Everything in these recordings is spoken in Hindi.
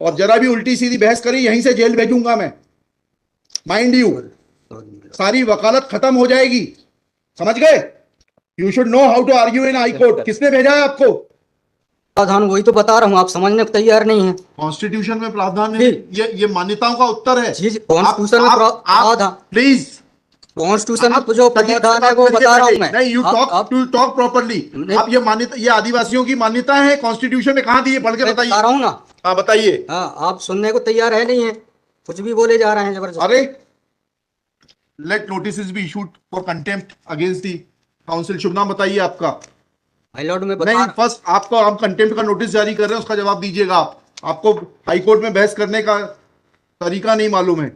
और जरा भी उल्टी सीधी बहस करी यहीं से जेल भेजूंगा मैं, माइंड यू। सारी वकालत खत्म हो जाएगी, समझ गए? You should know how to argue in high court. किसने भेजा है आपको? प्रावधान वही तो बता रहा हूँ, आप समझने को तैयार नहीं है। कॉन्स्टिट्यूशन में प्रावधान है, ये मान्यताओं का उत्तर है। कॉन्स्टिट्यूशन में प्रावधान, प्लीज कॉन्स्टिट्यूशन में जो प्रावधान है वो बता रहा हूँ मैं। नहीं, यू टॉक प्रॉपर्ली। आप ये मान्यता, ये आदिवासियों की मान्यता है, कॉन्स्टिट्यूशन में कहाँ दी है? पढ़ के बताइए। बता रहा हूँ ना। हाँ बताइए। हाँ, आप सुनने को तैयार है नहीं है, कुछ भी बोले जा रहे हैं जबरदस्त। अरे let notice be issued for contempt against the council. शुभ नाम बताइए आपका। माय लॉर्ड में बता नहीं, फर्स्ट आपको हम कंटेम्प्ट का नोटिस जारी कर रहे हैं, उसका जवाब दीजिएगा आप। आपको हाई कोर्ट में बहस करने का तरीका नहीं मालूम है।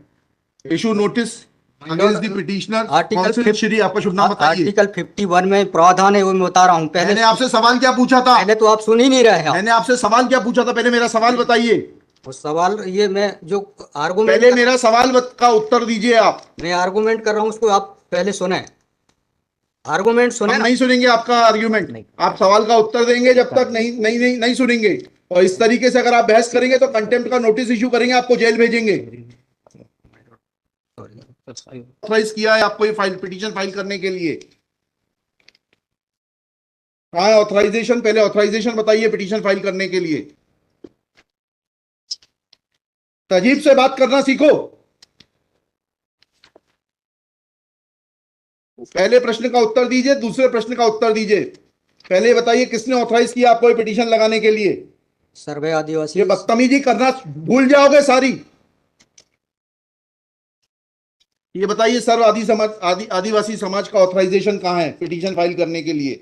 Issue notice against the petitioner council. Shri आपका शुभ नाम बताइए। आर्टिकल 51 में प्रावधान है, वो मैं बता रहा हूँ। पहले मैंने आपसे सवाल क्या पूछा था? पहले तो आप सुन ही नहीं रहे हैं। मैंने आपसे सवाल क्या पूछा था? पहले मेरा सवाल बताइए। वो सवाल ये मैं जो आर्गूमेंट, पहले मेरा सवाल का उत्तर दीजिए आप। मैं आर्गूमेंट कर रहा हूँ, उसको आप पहले सुने। आर्गूमेंट सुने। हम नहीं सुनेंगे आपका आर्ग्यूमेंट। आप सवाल का उत्तर देंगे जब तक नहीं सुनेंगे। और इस तरीके से अगर आप बहस करेंगे तो कंटेम्प्ट का नोटिस इशू करेंगे, आपको जेल भेजेंगे। ऑथराइज किया है आपको ये फाइल, पिटीशन फाइल करने के लिए? कहाँ है ऑथराइजेशन? पहले ऑथराइजेशन बताइए पिटीशन फाइल करने के लिए। तजीब से बात करना सीखो। पहले प्रश्न का उत्तर दीजिए, दूसरे प्रश्न का उत्तर दीजिए। पहले बताइए किसने ऑथराइज किया आपको ये पिटीशन लगाने के लिए? सर्वे आदिवासी। ये बदतमीजी करना भूल जाओगे सारी। ये बताइए सर्व आदिवासी समाज का ऑथराइजेशन कहाँ है पिटीशन फाइल करने के लिए?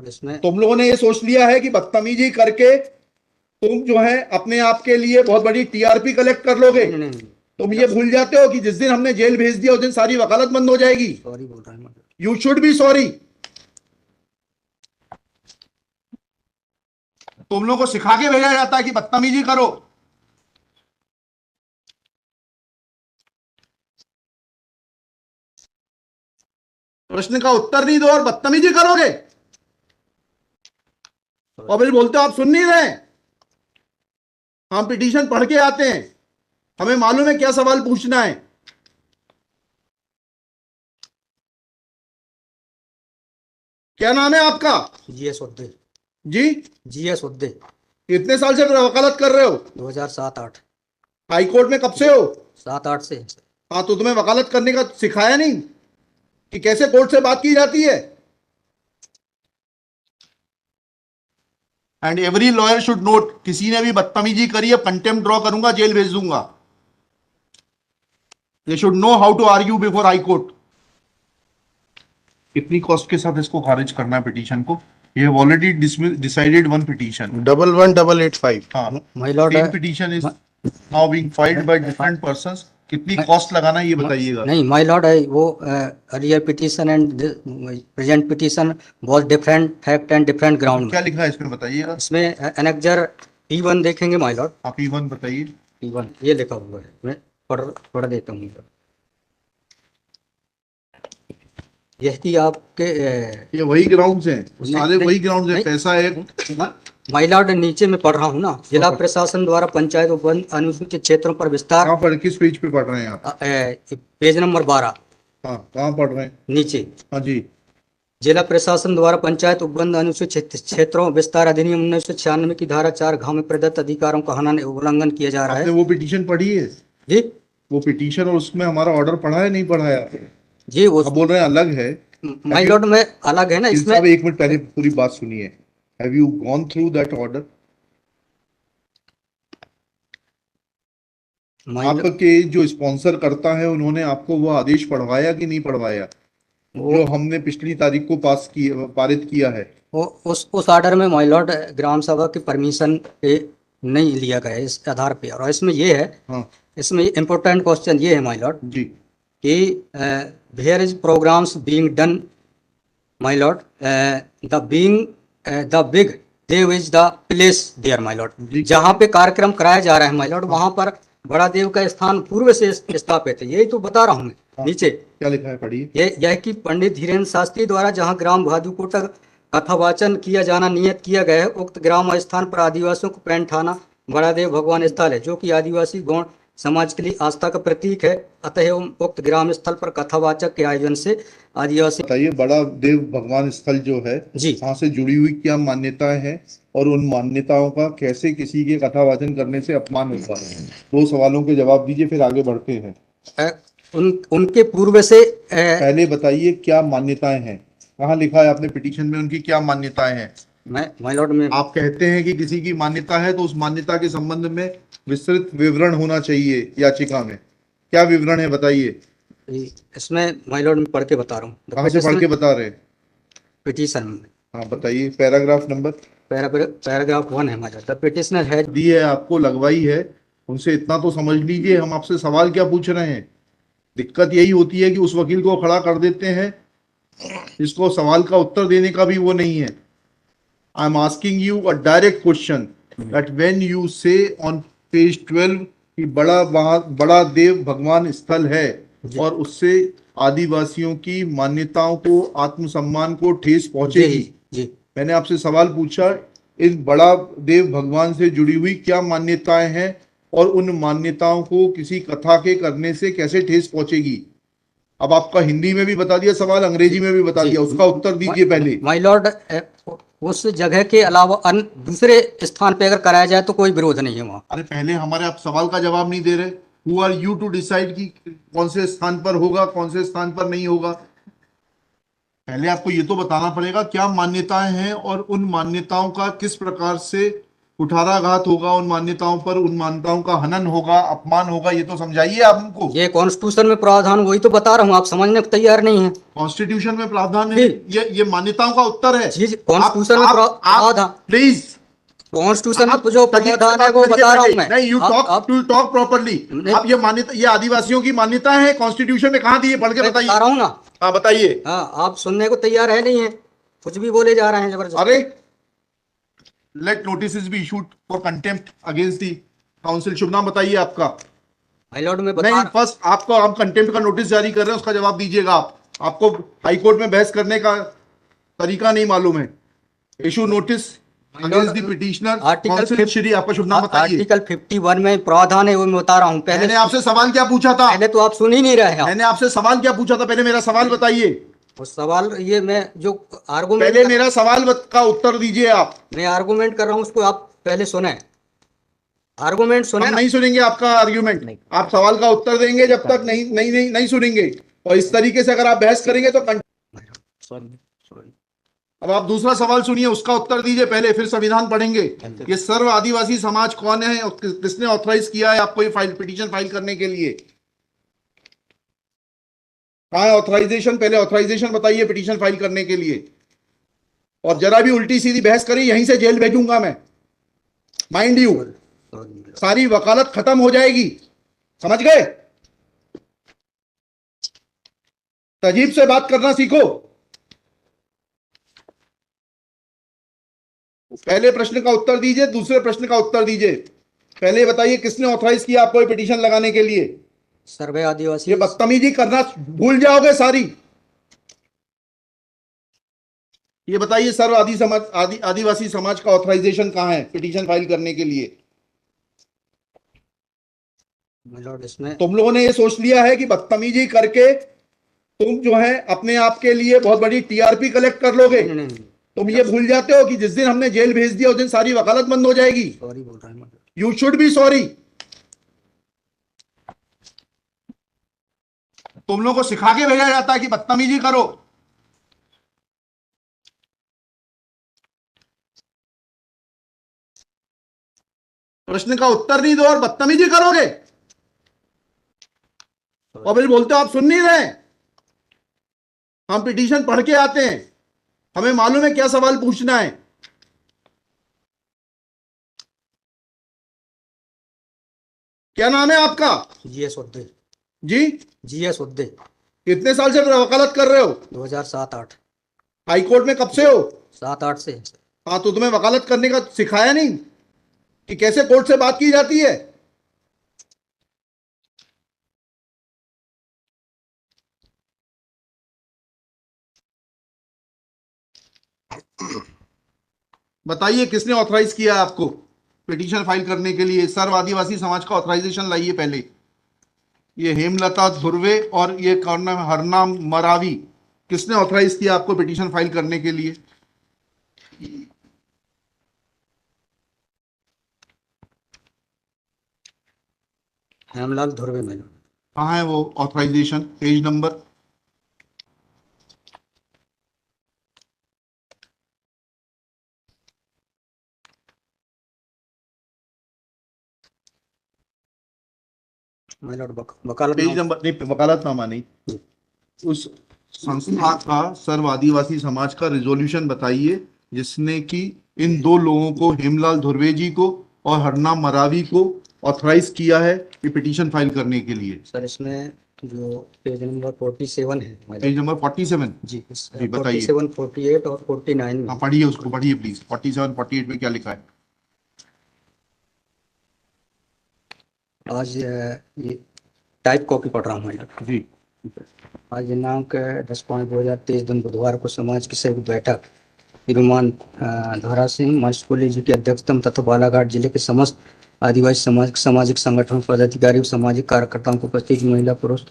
इसमें तुम लोगों ने ये सोच लिया है कि बदतमीजी करके तुम जो है अपने आप के लिए बहुत बड़ी टीआरपी कलेक्ट कर लोगे। तुम ये भूल जाते हो कि जिस दिन हमने जेल भेज दिया उस दिन सारी वकालत बंद हो जाएगी। सॉरी बोल रहा हूं। You should be sorry. तुम लोगों को सिखा के भेजा जाता है कि बदतमीजी करो। प्रश्न का उत्तर नहीं दो और बदतमीजी करोगे, और फिर बोलते हो आप सुन नहीं रहे। हम पिटीशन पढ़ के आते हैं, हमें मालूम है क्या सवाल पूछना है। क्या नाम है आपका? जीएस उद्दे। जी, जीएस उद्दे। कितने साल से वकालत कर रहे हो? 2007-8। हाई कोर्ट में कब से हो? 7-8 से। हाँ, तो तुम्हें वकालत करने का सिखाया नहीं कि कैसे कोर्ट से बात की जाती है? And every lawyer should note, किसी ने भी बदतमीजी करी अब कंटेम्प्ट ड्रॉ करूंगा, जेल भेज दूंगा। They should know how to argue before high court. कितनी कॉस्ट के साथ इसको खारिज करना है पिटीशन को? We have already decided one petition 11185। हाँ, my lord, same petition is now being filed by different persons. कितनी कॉस्ट लगाना है ये बताइएगा। नहीं माय लॉर्ड, वो earlier petition and present petition was different fact and different ground. क्या लिखा है इसमें बताइएगा। इसमें एनेक्जर P1 देखेंगे माय लॉर्ड। आप P1 बताइए। P1 ये लिखा हुआ है, मैं पढ़ देता हूँ। यही आपके ये वही ग्राउंड्स हैं, सारे वही ग्राउंड्स हैं। पैसा है माय लॉर्ड, नीचे में पढ़ रहा हूँ ना। जिला प्रशासन द्वारा पंचायत उपवन अनुसूचित क्षेत्रों पर विस्तार। कहाँ पढ़, किस पेज पे पढ़ रहे हैं आप? Page number 12। हाँ, कहाँ पढ़ रहे हैं? नीचे। हाँ जी। जिला प्रशासन द्वारा पंचायत उपबंध अनुसूचित क्षेत्रों विस्तार अधिनियम 1996 की धारा 4 में प्रदत्त अधिकारों का उल्लंघन किया जा रहा है। आपने वो पिटीशन पढ़ी है जी? वो पिटीशन और उसमें हमारा ऑर्डर पढ़ा है नहीं पढ़ा है? जी, वो बोल रहे हैं अलग है। माय लॉर्ड में अलग है ना इसमें। एक मिनट पहले पूरी बात सुनिए। Have you gone through that order? आपके जो स्पॉन्सर करता है उन्होंने आपको वो आदेश पढ़वाया कि नहीं पढ़वाया जो हमने पिछली तारीख को पारित किया है? उस ऑर्डर में माय लॉर्ड ग्राम सभा की परमिशन पे नहीं लिया गया इस आधार पे। और इसमें ये है, हाँ, इसमें इम्पोर्टेंट क्वेश्चन ये है माय लॉर्ड जी कि where is programs being done my lord, the big Dev is the place there my lord. जहाँ पे कार्यक्रम कराया जा रहा है माय लॉर्ड, वहाँ पर बड़ा देव का स्थान पूर्व से स्थापित है। यही तो बता रहा हूँ मैं। नीचे क्या लिखा है पढ़िए। यह कि पंडित धीरेन्द्र शास्त्री द्वारा जहाँ ग्राम भादुकोटा कथावाचन किया जाना नियत किया गया है। उक्त ग्राम स्थान पर आदिवासियों को पैंट थाना बड़ादेव भगवान स्थल है, जो कि आदिवासी गौण समाज के लिए आस्था का प्रतीक है। अतः उक्त ग्राम स्थल पर कथावाचक के आयोजन से आदिवासी बताइए, बड़ा देव भगवान स्थल जो है जी वहां से जुड़ी हुई क्या मान्यताएं हैं और उन मान्यताओं का कैसे किसी के कथावाचन करने से अपमान होता है? दो सवालों के जवाब दीजिए, फिर आगे बढ़ते हैं। उनके पूर्व से पहले बताइए क्या मान्यताएं हैं, कहाँ लिखा है आपने पिटीशन में उनकी क्या मान्यताएं हैं? मैं माय लॉर्ड में आप कहते हैं कि किसी की मान्यता है तो उस मान्यता के संबंध में विस्तृत विवरण होना चाहिए याचिका में। क्या विवरण है बताइए। इसमें माय लॉर्ड में पढ़ के बता रहा हूँ कहाँ से पढ़ के बता रहे हैं? पिटीशन में। हाँ बताइए, पैराग्राफ नंबर। पैराग्राफ 1 है my lord. The petitioner has the है आपको, लगवाई है, उनसे इतना तो समझ लीजिए हम आपसे सवाल क्या पूछ रहे हैं। दिक्कत यही होती है कि उस वकील को खड़ा कर देते हैं जिसको सवाल का उत्तर देने का भी वो नहीं है। I am asking you a direct question that when you से ऑन पेज 12 कि बड़ा देव भगवान स्थल है और उससे आदिवासियों की मान्यताओं को, आत्मसम्मान को ठेस पहुंचेगी। जी मैंने आपसे सवाल पूछा, इस बड़ा देव भगवान से जुड़ी हुई क्या मान्यताएं हैं और उन मान्यताओं को किसी कथा के करने से कैसे ठेस पहुंचेगी। अब आपका हिंदी में भी बता दिया सवाल, अंग्रेजी में भी बता दिया, उसका उत्तर दीजिए पहले। माय लॉर्ड उस जगह के अलावा अन्य दूसरे स्थान पे अगर कराया जाए तो कोई विरोध नहीं है वहाँ। अरे पहले हमारे आप सवाल का जवाब नहीं दे रहे। Who are you to decide कि कौन से स्थान पर होगा, कौन से स्थान पर नहीं होगा। पहले आपको ये तो बताना पड़ेगा क्या मान्यताएं हैं और उन मान्यताओं का किस प्रकार से कुठाराघात होगा, उन मान्यताओं पर, उन मान्यताओं का हनन होगा, अपमान होगा, ये तो समझाइए आप हमको। ये कॉन्स्टिट्यूशन में प्रावधान, वही तो बता रहा हूँ, आप समझने को तैयार नहीं है। कॉन्स्टिट्यूशन में प्रावधान है, ये मान्यताओं का उत्तर है। जी कॉन्स्टिट्यूशन में प्रावधान, प्लीज कॉन्स्टिट्यूशन में जो प्रावधान है वो बता रहा हूँ मैं। नहीं, यू टॉक प्रॉपर्ली। आप ये मान्यता, ये आदिवासियों की मान्यता है, कॉन्स्टिट्यूशन में कहाँ दी है, पढ़ के बताइए। बता रहा हूँ ना। हाँ बताइए। हाँ, आप सुनने को तैयार है नहीं है, कुछ भी बोले जा रहे हैं जबरदस्त। अरे let notice be issued for contempt against the council. शुभ नाम बताइए आपका। माय लॉर्ड में नहीं, फर्स्ट आपको, आप कंटेम्प्ट का नोटिस जारी कर रहे हैं, उसका जवाब दीजिएगा आप। आपको हाईकोर्ट में बहस करने का तरीका नहीं मालूम है। Issue notice against the petitioner council Shri. आपका शुभ नाम बताइए। आर्टिकल 51 में प्रावधान है, वो मैं बता रहा हूँ। पहले मैंने आपसे सवाल क्या पूछा था? पहले तो आप सुन ही नहीं रहे हैं। मैंने आपसे सवाल क्या पूछा था, पहले मेरा सवाल बताइए। वो सवाल, ये मैं जो आर्गुमेंट, पहले मेरा सवाल का उत्तर दीजिए आप। मैं आर्गुमेंट कर रहा हूँ, उसको आप पहले सुने, आर्गुमेंट सुने। हम नहीं सुनेंगे आपका आर्ग्यूमेंट, आप सवाल का उत्तर देंगे जब तक नहीं नहीं नहीं, नहीं सुनेंगे। और इस तरीके से अगर आप बहस करेंगे तो अब आप दूसरा सवाल सुनिए, उसका उत्तर दीजिए पहले, फिर संविधान पढ़ेंगे। ये सर्व आदिवासी समाज कौन है और किसने ऑथराइज किया है आपको ये पिटीशन फाइल करने के लिए? कहाँ है ऑथराइजेशन? पहले ऑथराइजेशन बताइए पिटीशन फाइल करने के लिए। और जरा भी उल्टी सीधी बहस करी, यहीं से जेल भेजूंगा मैं, माइंड यू। सारी वकालत खत्म हो जाएगी, समझ गए? तजीब से बात करना सीखो। पहले प्रश्न का उत्तर दीजिए, दूसरे प्रश्न का उत्तर दीजिए। पहले बताइए किसने ऑथराइज किया आपको ये पिटीशन लगाने के लिए? सर्वे आदिवासी। ये बदतमीजी करना भूल जाओगे सारी। ये बताइए सर्व आदिवासी समाज का ऑथराइजेशन कहाँ है पिटीशन फाइल करने के लिए? इसमें तुम लोगों ने ये सोच लिया है कि बदतमीजी करके तुम जो है अपने आप के लिए बहुत बड़ी टीआरपी कलेक्ट कर लोगे। नहीं। तुम ये भूल जाते हो कि जिस दिन हमने जेल भेज दिया उस दिन सारी वकालत बंद हो जाएगी। सॉरी बोल रहा हूँ। You should be sorry. तुम लोगों को सिखा के भेजा जाता है कि बदतमीजी करो। प्रश्न का उत्तर नहीं दो और बदतमीजी करोगे और फिर बोलते हो आप सुन नहीं रहे। हम पिटीशन पढ़ के आते हैं, हमें मालूम है क्या सवाल पूछना है। क्या नाम है आपका? जीएस उद्दे। जी जीएस उद्दे। कितने साल से वकालत कर रहे हो? 2007-8। हाई कोर्ट में कब से हो? 7-8 से। हाँ, तो तुम्हें वकालत करने का सिखाया नहीं कि कैसे कोर्ट से बात की जाती है? बताइए किसने ऑथराइज किया आपको पिटीशन फाइल करने के लिए? सर्व आदिवासी समाज का ऑथराइजेशन लाइए पहले। ये हेमलता धुर्वे और ये कौन नाम है, हरनाम मरावी, किसने ऑथराइज किया आपको पिटीशन फाइल करने के लिए? Hemlal Dhurve my lord. कहाँ है वो authorisation? Page number? My lord वकालत पेज नंबर नहीं, वकालतनामा नहीं, उस संस्था का सर्व आदिवासी समाज का रिजोल्यूशन बताइए जिसने कि इन दो लोगों को, हेमलाल धुर्वे जी को और हरनाम मरावी को, ऑथराइज किया है कि पिटीशन फाइल करने के लिए। सर इसमें जो पेज नंबर 47 है my lord। Page number 47? जी जी, बताइए। 47, 48 और 49 में। हाँ, पढ़िए उसको, पढ़िए प्लीज। 47, 48 में क्या लिखा है? आज ये टाइप कॉपी पढ़ रहा हूँ मैं। जी। आज दिनांक 10/5/2023 दिन बुधवार को समाज की सभी बैठक श्रीमान धरा सिंह मर्सकोली जी की अध्यक्षता में तथा बालाघाट जिले के समस्त आदिवासी समाज सामाजिक संगठन पदाधिकारी और सामाजिक कार्यकर्ताओं को उपस्थित महिला पुरुष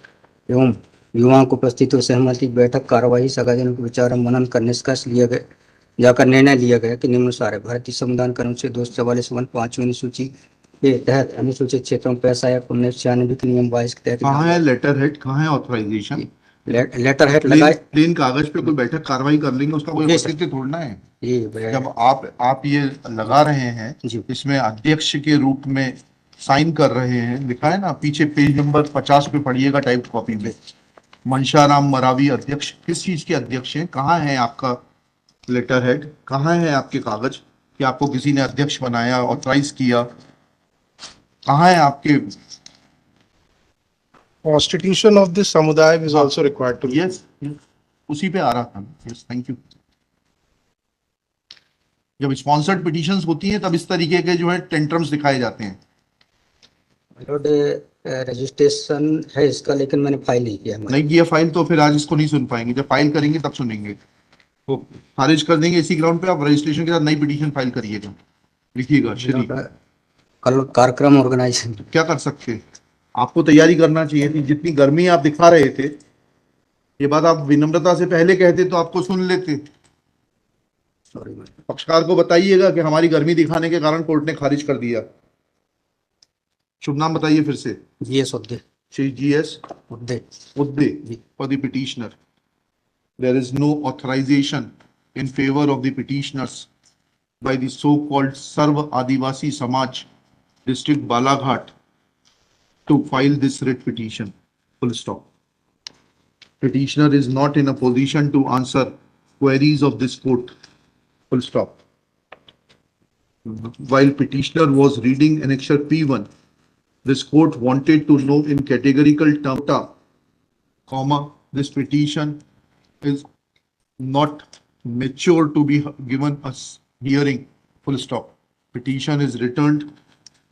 एवं युवाओं को उपस्थित हो सहमति बैठक कार्यवाही सगाजनों के विचार और मनन कर निष्कर्ष लिया गया जाकर निर्णय लिया गया कि निम्नानुसार है। भारतीय संविधान के अनुच्छेद 244 अनुसूची के तहत अनुसूचित क्षेत्रों में पैसा या 1996 के नियम 22 के तहत कहाँ है लेटर हेड, कहाँ है ऑथराइजेशन? लेटर हेड लगाए। प्लेन कागज पे कोई बैठक कार्रवाई कर लेंगे, उसका कोई जी सर। औचित्य थोड़ना है। ये जब आप ये लगा रहे हैं, जी। इसमें अध्यक्ष के रूप में साइन कर रहे हैं, लिखा है ना पीछे, पेज नंबर 50 पे पढ़िएगा टाइप कॉपी में, मनशाराम मरावी अध्यक्ष। किस चीज के अध्यक्ष हैं? कहाँ है आपका लेटर हेड? कहाँ है आपके कागज कि आपको किसी ने अध्यक्ष बनाया, ऑथराइज किया? कहाँ है आपके? Constitution of this samudaya is also required to be. Yes, उसी पे आ रहा था। Yes, thank you. जब स्पॉन्सर्ड पिटीशंस होती हैं तब इस तरीके के जो है टेंट्रम्स दिखाए जाते हैं। लॉर्ड रजिस्ट्रेशन है इसका, लेकिन मैंने फाइल नहीं किया। नहीं किया फाइल तो फिर आज इसको नहीं सुन पाएंगे। जब फाइल करेंगे तब सुनेंगे। तो खारिज कर देंगे इसी ग्राउंड पे। आप रजिस्ट्रेशन के साथ नई पिटीशन फाइल करिएगा, लिखिएगा श्री। कल कार्यक्रम ऑर्गेनाइज क्या कर सकते हैं? आपको तैयारी करना चाहिए थी। जितनी गर्मी आप दिखा रहे थे, ये बात आप विनम्रता से पहले कहते तो आपको सुन लेते। Sorry ma'am. पक्षकार को बताइएगा कि हमारी गर्मी दिखाने के कारण कोर्ट ने खारिज कर दिया। शुभ नाम बताइए फिर से। GS Udde. Shri GS Udde. Udde for the petitioner. There is no authorization in favor of the petitioners by the so-called Sarv Adivasi Samaj District Balaghat to file this writ petition. Full stop. Petitioner is not in a position to answer queries of this court. Full stop. While petitioner was reading annexure P1, this court wanted to know in categorical terms, comma, this petition is not mature to be given a hearing, full stop. Petition is returned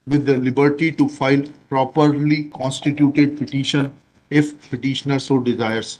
with the liberty to file properly constituted petition if petitioner so desires.